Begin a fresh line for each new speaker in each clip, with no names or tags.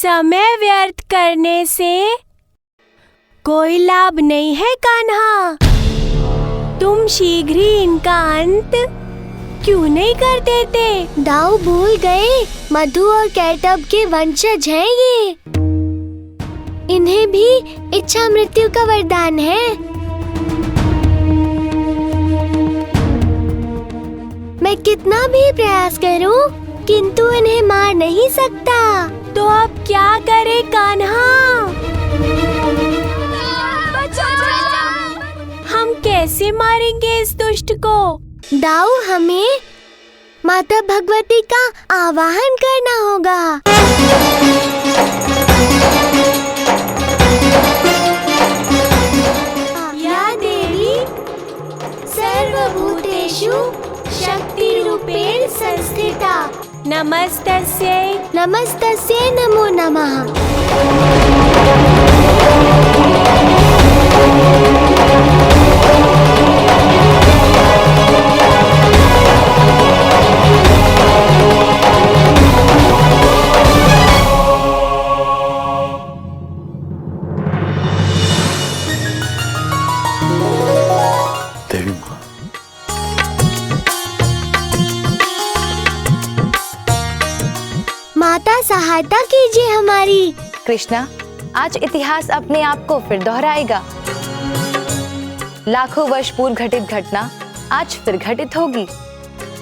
समय व्यर्थ करने से कोई लाभ नहीं है कान्हा। तुम शीघ्र ही इनका अंत क्यों नहीं कर देते?
दाऊ भूल गए, मधु और कैटब के वंशज हैं ये। इन्हें भी इच्छा मृत्यु का वरदान है। मैं कितना भी प्रयास करूं, किंतु इन्हें मार नहीं सकता।
तो अब क्या करे कान्हा? हम कैसे मारेंगे इस दुष्ट को?
दाऊ, हमें माता भगवती का आवाहन करना होगा।
या देवी
सर्वभूतेषु शक्तिरूपेण संस्थिता
नमस्तस्यै
नमस्तस्यै नमो नमः।
देवी माँ,
माता सहायता कीजिए हमारी।
कृष्णा, आज इतिहास अपने आप को फिर दोहराएगा। लाखों वर्ष पूर्व घटित घटना आज फिर घटित होगी।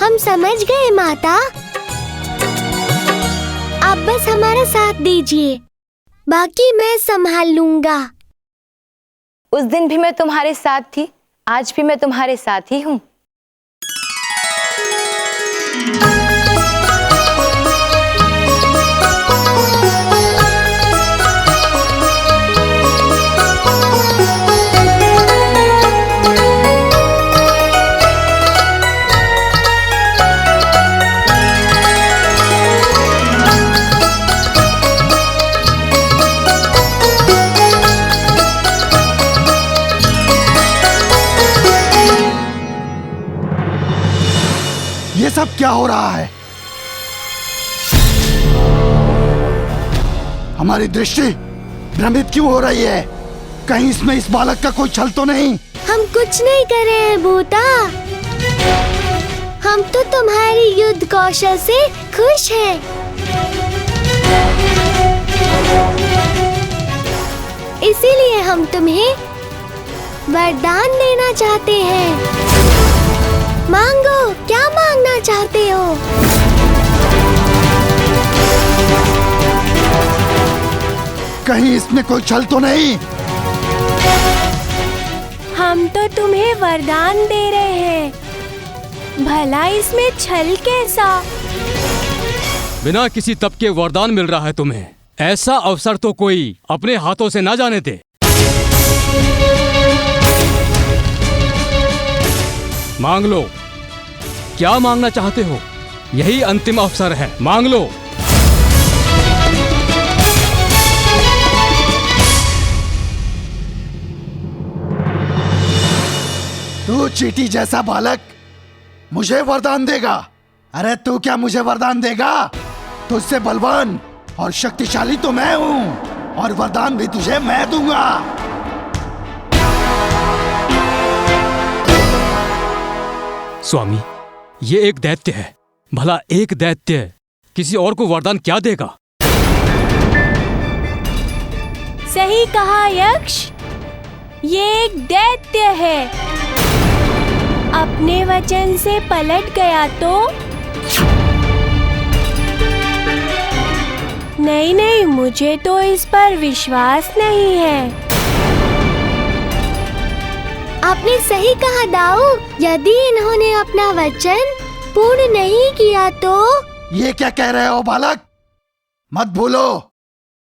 हम समझ गए माता। आप बस हमारा साथ दीजिए, बाकी मैं संभाल लूंगा।
उस दिन भी मैं तुम्हारे साथ थी, आज भी मैं तुम्हारे साथ ही हूँ।
ये सब क्या हो रहा है? हमारी दृष्टि भ्रमित क्यों हो रही है? कहीं इसमें इस बालक का कोई छल तो नहीं?
हम कुछ नहीं कर रहे हैं भूता। हम तो तुम्हारी युद्ध कौशल से खुश हैं। इसीलिए हम तुम्हें वरदान देना चाहते हैं। मांगो, क्या मांगना चाहते हो?
कहीं इसमें कोई छल तो नहीं?
हम तो तुम्हें वरदान दे रहे हैं, भला इसमें छल कैसा?
बिना किसी तप के वरदान मिल रहा है तुम्हें। ऐसा अवसर तो कोई अपने हाथों से ना जाने दे। मांग लो, क्या मांगना चाहते हो? यही अंतिम अवसर है, मांग लो।
तू चींटी जैसा बालक मुझे वरदान देगा? अरे तू क्या मुझे वरदान देगा? तुझसे बलवान और शक्तिशाली तो मैं हूं, और वरदान भी तुझे मैं दूंगा।
स्वामी, ये एक दैत्य है। भला एक दैत्य किसी और को वरदान क्या देगा?
सही कहा यक्ष, ये एक दैत्य है। अपने वचन से पलट गया तो? नहीं, मुझे तो इस पर विश्वास नहीं है।
आपने सही कहा दाऊ। यदि इन्होंने अपना वचन पूर्ण नहीं किया तो?
ये क्या कह रहे हो बालक? मत भूलो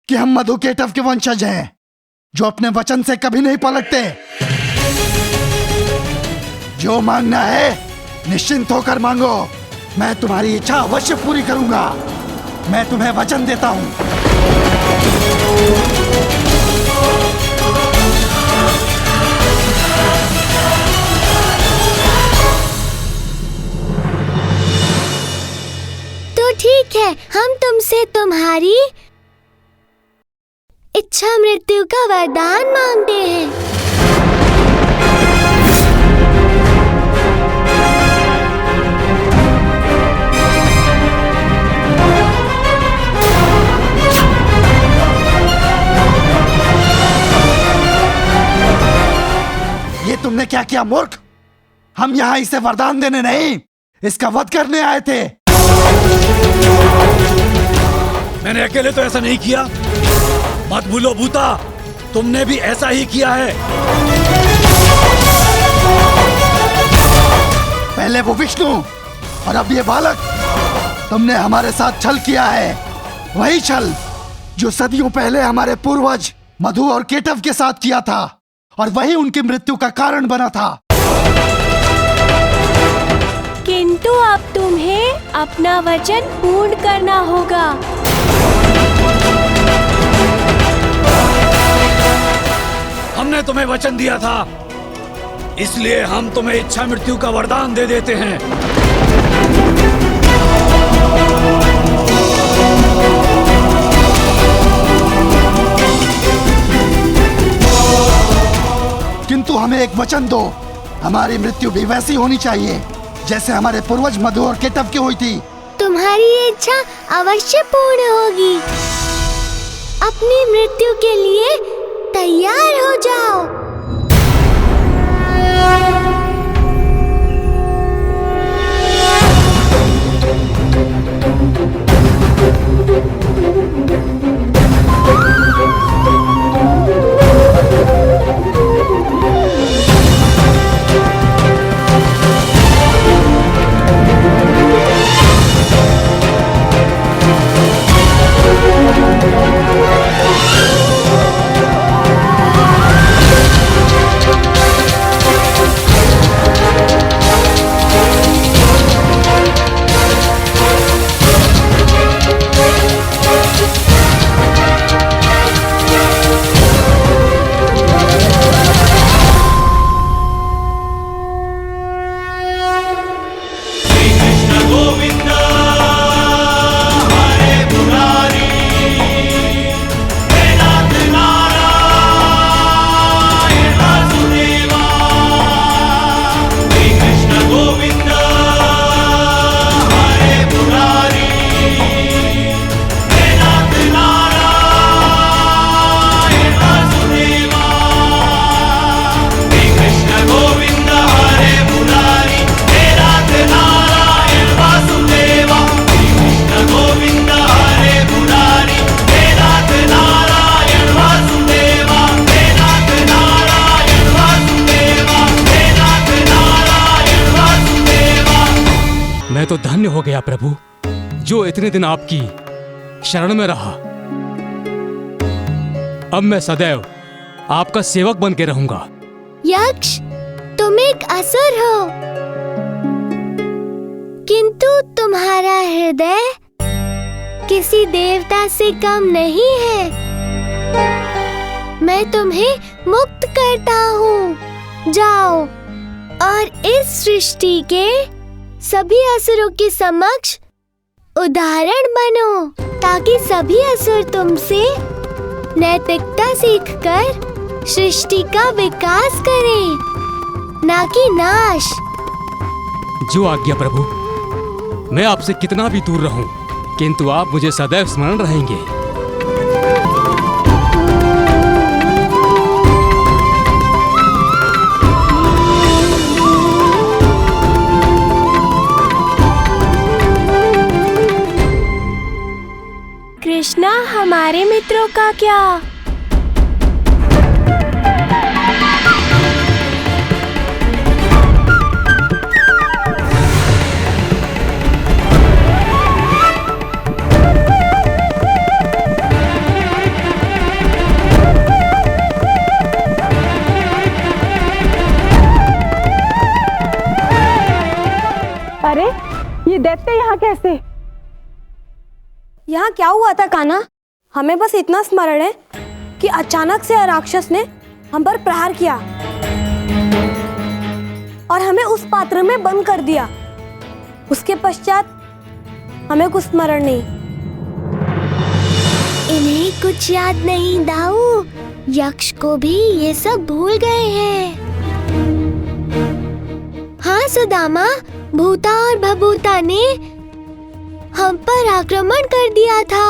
कि हम मधु कैटब के वंशज हैं, जो अपने वचन से कभी नहीं पलटते। जो मांगना है निश्चिंत होकर मांगो, मैं तुम्हारी इच्छा अवश्य पूरी करूंगा। मैं तुम्हें वचन देता हूं।
तो ठीक है, हम तुमसे तुम्हारी इच्छा मृत्यु का वरदान मांगते हैं।
ये तुमने क्या किया मूर्ख? हम यहाँ इसे वरदान देने नहीं, इसका वध करने आए थे।
मैंने अकेले तो ऐसा नहीं किया। मत भूलो भूता, तुमने भी ऐसा ही किया है।
पहले वो विष्णु और अब ये बालक। तुमने हमारे साथ छल किया है, वही छल जो सदियों पहले हमारे पूर्वज मधु और केटव के साथ किया था, और वही उनकी मृत्यु का कारण बना था।
किंतु अब तुम्हें अपना वचन पूर्ण करना होगा।
हमने तुम्हें वचन दिया था, इसलिए हम तुम्हें इच्छा मृत्यु का वरदान दे देते हैं।
किंतु हमें एक वचन दो, हमारी मृत्यु भी वैसी होनी चाहिए जैसे हमारे पूर्वज मधु और केटव की हुई थी।
तुम्हारी इच्छा अवश्य पूर्ण होगी। अपनी मृत्यु के लिए तैयार हो जाओ।
मैं तो धन्य हो गया प्रभु, जो इतने दिन आपकी शरण में रहा। अब मैं सदैव आपका सेवक बन के रहूंगा।
यक्ष, तुम एक असुर हो, किंतु तुम्हारा हृदय किसी देवता से कम नहीं है। मैं तुम्हें मुक्त करता हूँ। जाओ और इस सृष्टि के सभी असुरों के समक्ष उदाहरण बनो, ताकि सभी असुर तुमसे नैतिकता सीखकर सृष्टि का विकास करें, ना कि नाश।
जो आज्ञा प्रभु। मैं आपसे कितना भी दूर रहूं, किंतु आप मुझे सदैव स्मरण रहेंगे।
कृष्णा, हमारे मित्रों का क्या?
अरे, ये दैत्य यहाँ कैसे? यहाँ क्या हुआ था कान्हा? हमें बस इतना स्मरण है कि अचानक से राक्षस ने हम पर प्रहार किया और हमें उस पात्र में बंद कर दिया। उसके पश्चात हमें कुछ स्मरण नहीं।
इन्हें कुछ याद नहीं दाऊ। यक्ष को भी ये सब भूल गए हैं। हाँ सुदामा, भूता और भभूता ने हम पर आक्रमण कर दिया था।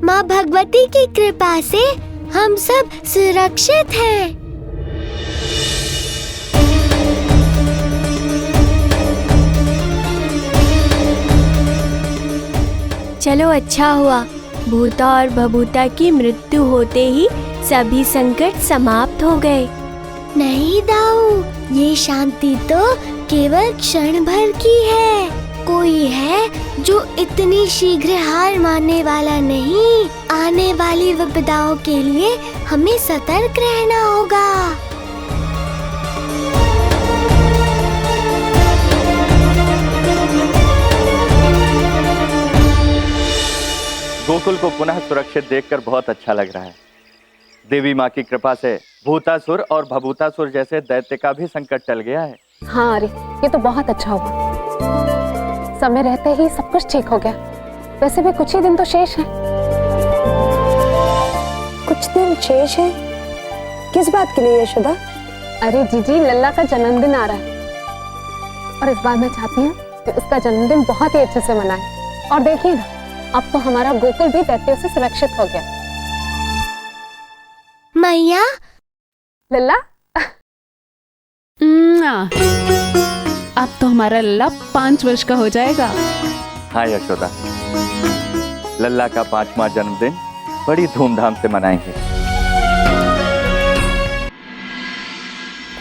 माँ भगवती की कृपा से हम सब सुरक्षित हैं।
चलो अच्छा हुआ, भूता और भभूता की मृत्यु होते ही सभी संकट समाप्त हो गए।
नहीं दाऊ, ये शांति तो केवल क्षण भर की है। कोई है जो इतनी शीघ्र हार मानने वाला नहीं। आने वाली विपदाओं के लिए हमें सतर्क रहना होगा।
गोकुल को पुनः सुरक्षित देखकर बहुत अच्छा लग रहा है। देवी माँ की कृपा से भूतासुर और भभूतासुर जैसे दैत्य का भी संकट टल गया है।
हाँ अरे, ये तो बहुत अच्छा हुआ। समय रहते ही सब कुछ ठीक हो गया। वैसे भी कुछ ही दिन तो शेष हैं।
कुछ दिन शेष है? किस बात के लिए यशोदा?
अरे जीजी, लल्ला का जन्मदिन आ रहा है और इस बार मैं चाहती हूँ कि उसका जन्मदिन बहुत ही अच्छे से मनाए। और देखिए ना, अब तो हमारा गोकुल भी दैत्यों से सुरक्षित हो गया।
मैया,
लल्ला,
अब तो हमारा लल्ला 5 वर्ष का हो जाएगा।
हाँ यशोदा, लल्ला का 5वां जन्मदिन बड़ी धूमधाम से मनाएंगे।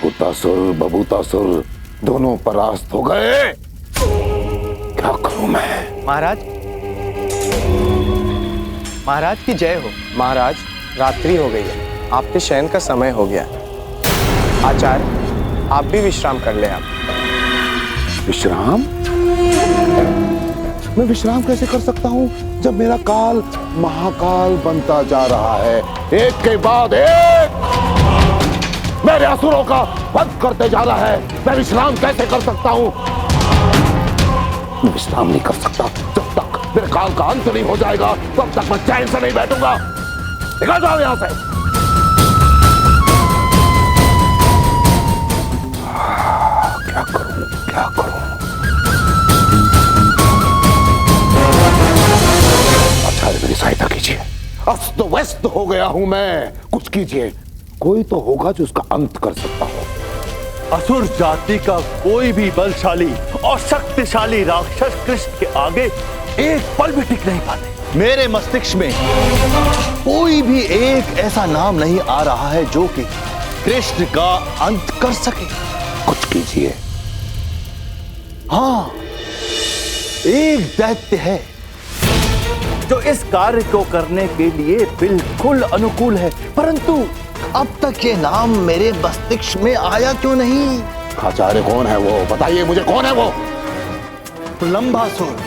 भूतासुर भभूतासुर दोनों परास्त हो गए। क्या करूं मैं?
महाराज की जय हो। महाराज, रात्रि हो गई है, आपके शयन का समय हो गया। आचार्य, आप भी विश्राम कर ले। आप
विश्राम? मैं विश्राम कैसे कर सकता हूँ जब मेरा काल महाकाल बनता जा रहा है। एक के बाद एक मेरे असुरों का वध करते जा रहा है। मैं विश्राम कैसे कर सकता हूँ? मैं विश्राम नहीं कर सकता जब तक मेरे काल का अंत नहीं हो जाएगा। तब तक मैं चैन से नहीं बैठूंगा। निकल जाओ यहां से। क्या करूं, क्या करूं? आचार्य, मेरी सहायता कीजिए। अस्त व्यस्त हो गया हूं मैं। कुछ कीजिए। कोई तो होगा जो उसका अंत कर सकता हो।
असुर जाति का कोई भी बलशाली और शक्तिशाली राक्षस कृष्ण के आगे एक पल भी टिक नहीं पाते। मेरे मस्तिष्क में कोई भी एक ऐसा नाम नहीं आ रहा है जो कि कृष्ण का अंत कर सके।
कुछ कीजिए।
हाँ, एक दैत्य है जो इस कार्य को करने के लिए बिल्कुल अनुकूल है, परंतु अब तक ये नाम मेरे मस्तिष्क में आया क्यों नहीं?
आचार्य, कौन है वो? बताइए मुझे, कौन है वो?
प्रलंबासुर।